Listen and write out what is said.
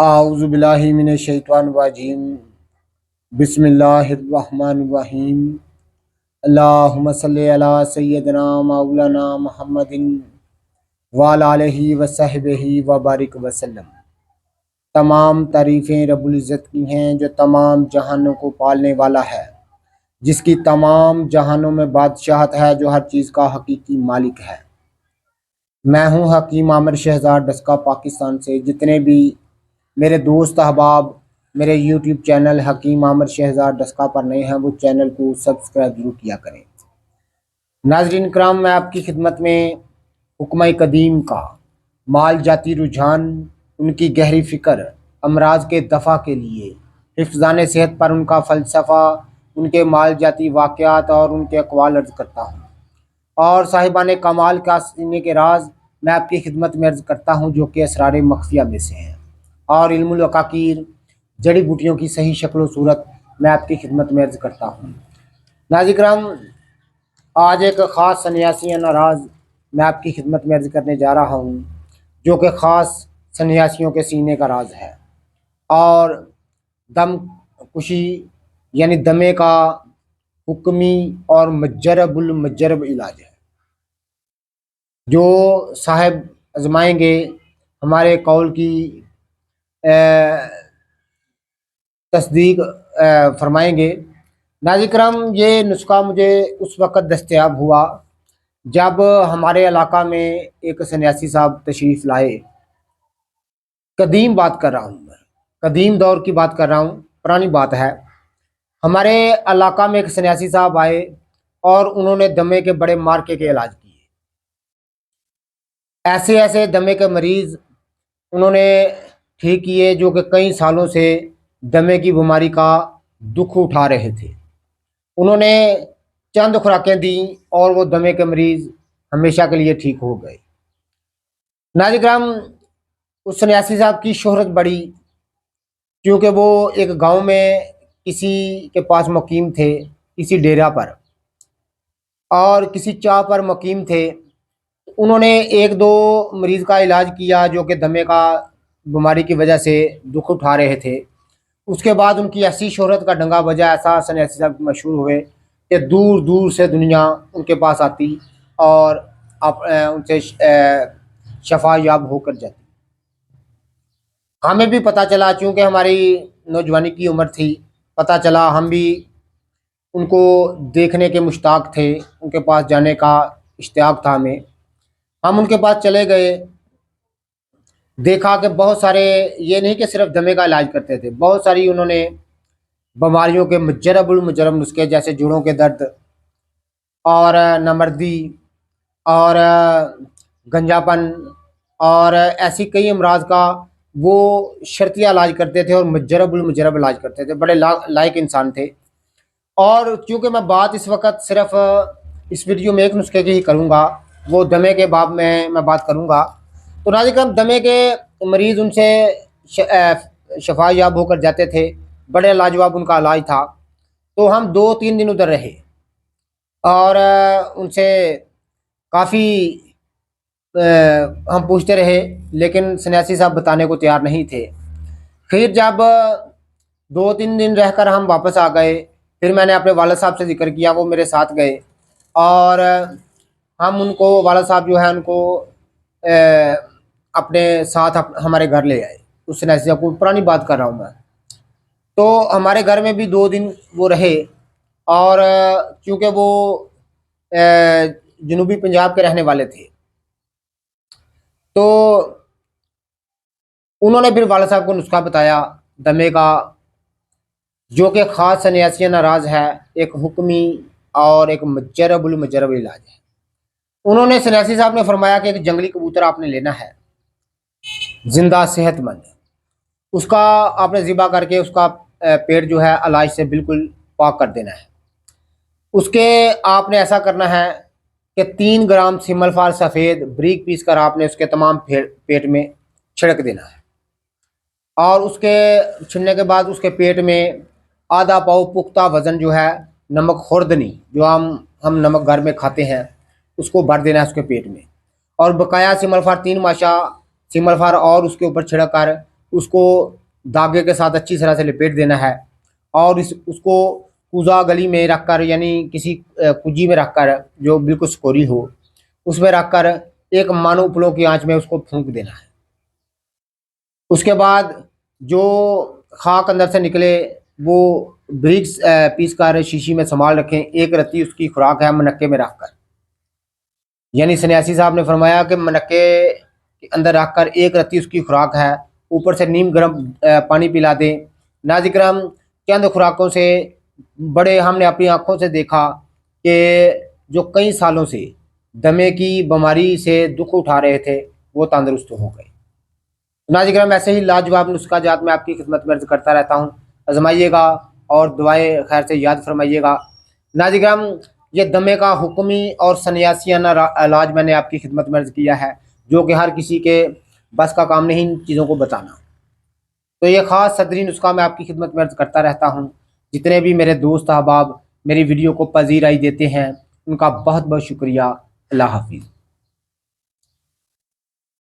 आऊज़ु बिल्लाहि मिनश शैतानिर रजीम। बिस्मिल्लाहिर्रहमानिर्रहीम। अल्लाहुम्मा सल्लि अला सय्यिदना मौलाना मुहम्मदिन व अला आलिहि व सहबिहि व बारिक वसल्लम। तमाम तारीफ़ें रब्बुल इज़्ज़त की हैं जो तमाम जहानों को पालने वाला है, जिसकी तमाम जहानों में बादशाहत है, जो हर चीज़ का हकीकी मालिक है। मैं हूँ हकीम आमिर शहज़ाद डस्का पाकिस्तान से। जितने भी मेरे दोस्त अहबाब मेरे यूट्यूब चैनल हकीम आमिर शहज़ाद डस्का पर नए हैं, वो चैनल को सब्सक्राइब जरूर किया करें। नाज़रीन कराम, मैं आपकी खिदमत में हुक्म कदीम का माल जाती रुझान, उनकी गहरी फ़िक्र, अमराज के दफ़ा के लिए हिफ्ज़ान सेहत पर उनका फ़लसफ़ा, उनके माल जाती वाक़यात और उनके अक़वाल अर्ज़ करता हूँ, और साहिबान कमाल का सीने के राज मैं आपकी खिदमत में अर्ज़ करता हूँ, जो कि असरार मख्फिया में से हैं, और इल्मुल अकाकीर जड़ी बूटियों की सही शक्ल सूरत मैं आपकी खिदमत में अर्ज़ करता हूँ। नाज़रीन कराम, आज एक ख़ास सन्यासी नाराज़ मैं आपकी खिदमत में अर्ज़ करने जा रहा हूँ, जो कि ख़ास सन्यासियों के सीने का राज है, और दम कुशी यानी दमे का हुक्मी और मजरबुल मजरब इलाज है, जो साहब आजमाएंगे हमारे कौल की तस्दीक फरमाएंगे। नाज़रीन कराम, ये नुस्खा मुझे उस वक़्त दस्तयाब हुआ जब हमारे इलाका में एक सन्यासी साहब तशरीफ़ लाए। कदीम बात कर रहा हूँ मैं, कदीम दौर की बात कर रहा हूँ, पुरानी बात है। हमारे इलाका में एक सन्यासी साहब आए और उन्होंने दमे के बड़े मार्के के इलाज किए। ऐसे ऐसे दमे के मरीज़ उन्होंने ठीक किए जो कि कई सालों से दमे की बीमारी का दुख उठा रहे थे। उन्होंने चंद खुराकें दी और वो दमे के मरीज़ हमेशा के लिए ठीक हो गए। नाज़रीन कराम, उस सन्यासी साहब की शोहरत बढ़ी क्योंकि वो एक गांव में किसी के पास मुकीम थे, किसी डेरा पर, और किसी चाह पर मुकीम थे। उन्होंने एक दो मरीज़ का इलाज किया जो कि दमे का बीमारी की वजह से दुख उठा रहे थे। उसके बाद उनकी ऐसी शोहरत का डंगा बजा, ऐसा सन्यासी साहब मशहूर हुए कि दूर दूर से दुनिया उनके पास आती और उनसे शफा याब होकर जाती। हमें भी पता चला, चूँकि हमारी नौजवानी की उम्र थी, पता चला, हम भी उनको देखने के मुश्ताक थे, उनके पास जाने का इश्तियाक था हमें। हम उनके पास चले गए, देखा कि बहुत सारे, ये नहीं कि सिर्फ दमे का इलाज करते थे, बहुत सारी उन्होंने बीमारियों के मुजरबुल मुजरब नुस्खे, जैसे जोड़ों के दर्द और नमर्दी और गंजापन और ऐसी कई अमराज का वो शर्तिया इलाज करते थे और मुजरबुल मुजरब इलाज करते थे। बड़े लायक इंसान थे। और चूँकि मैं बात इस वक्त सिर्फ इस वीडियो में एक नुस्खे की ही करूँगा, वो दमे के बाब में मैं बात करूँगा। तो नाज़रीन, दमे के मरीज़ उनसे शफा याब होकर जाते थे, बड़े लाजवाब उनका इलाज था। तो हम 2-3 दिन उधर रहे और उनसे काफ़ी हम पूछते रहे, लेकिन सन्यासी साहब बताने को तैयार नहीं थे। फिर जब 2-3 दिन रहकर हम वापस आ गए, फिर मैंने अपने वालिद साहब से ज़िक्र किया, वो मेरे साथ गए और हम उनको, वालिद साहब जो है उनको अपने साथ हमारे घर ले आए। उस सन्यासी साहब को, पुरानी बात कर रहा हूँ मैं। तो हमारे घर में भी 2 दिन वो रहे, और चूँकि वो जनूबी पंजाब के रहने वाले थे, तो उन्होंने फिर वालिद साहब को नुस्खा बताया दमे का, जो कि ख़ास सन्यासी नाराज है, एक हुक्मी और एक मुजरबुल मुजरब इलाज है। उन्होंने, सन्यासी साहब ने फरमाया कि एक जंगली कबूतर आपने लेना है, जिंदा सेहतमंद, उसका आपने ज़िबा करके उसका पेट जो है इलाज से बिल्कुल पाक कर देना है। उसके आपने ऐसा करना है कि 3 ग्राम सिमलफाल सफ़ेद ब्रीक पीस कर आपने उसके तमाम पेट में छिड़क देना है, और उसके छिड़ने के बाद उसके पेट में आधा पाव पुख्ता वज़न जो है नमक खुर्दनी, जो हम नमक घर में खाते हैं, उसको भर देना है उसके पेट में, और बकाया सिमलफार 3 माशा सिमलफार और उसके ऊपर छिड़क कर उसको धागे के साथ अच्छी तरह से लपेट देना है और उसको कूजा गली में रखकर, यानी किसी कुजी में रखकर जो बिल्कुल सिकोरी हो, उसमें रखकर एक मानो उपलों की आंच में उसको फूंक देना है। उसके बाद जो खाक अंदर से निकले वो ब्रिक्स पीस कर शीशी में संभाल रखें। एक रत्ती उसकी खुराक है मनक्के में रखकर, यानी सन्यासी साहब ने फरमाया कि मनक्के के अंदर रखकर एक रत्ती उसकी खुराक है, ऊपर से नीम गर्म पानी पिला दें। नाजिक्रम चंद खुराकों से बड़े हमने अपनी आंखों से देखा कि जो कई सालों से दमे की बीमारी से दुख उठा रहे थे वो तंदुरुस्त हो गए। नाजिक्रम ऐसे ही लाजवाब नुस्खा जात मैं आपकी खिदमत में अर्ज करता रहता हूँ, आजमाइएगा और दुआएं खैर से याद फरमाइएगा। नाजिक्रम ये दमे का हुक्मी और सन्यासियाना इलाज मैंने आपकी खिदमत में अर्ज किया है, जो कि हर किसी के बस का काम नहीं इन चीज़ों को बताना। तो ये ख़ास सदरी नुस्खा मैं आपकी खिदमत में अर्ज करता रहता हूँ। जितने भी मेरे दोस्त अहबाब मेरी वीडियो को पजीराई देते हैं उनका बहुत बहुत शुक्रिया। अल्लाह हाफिज़।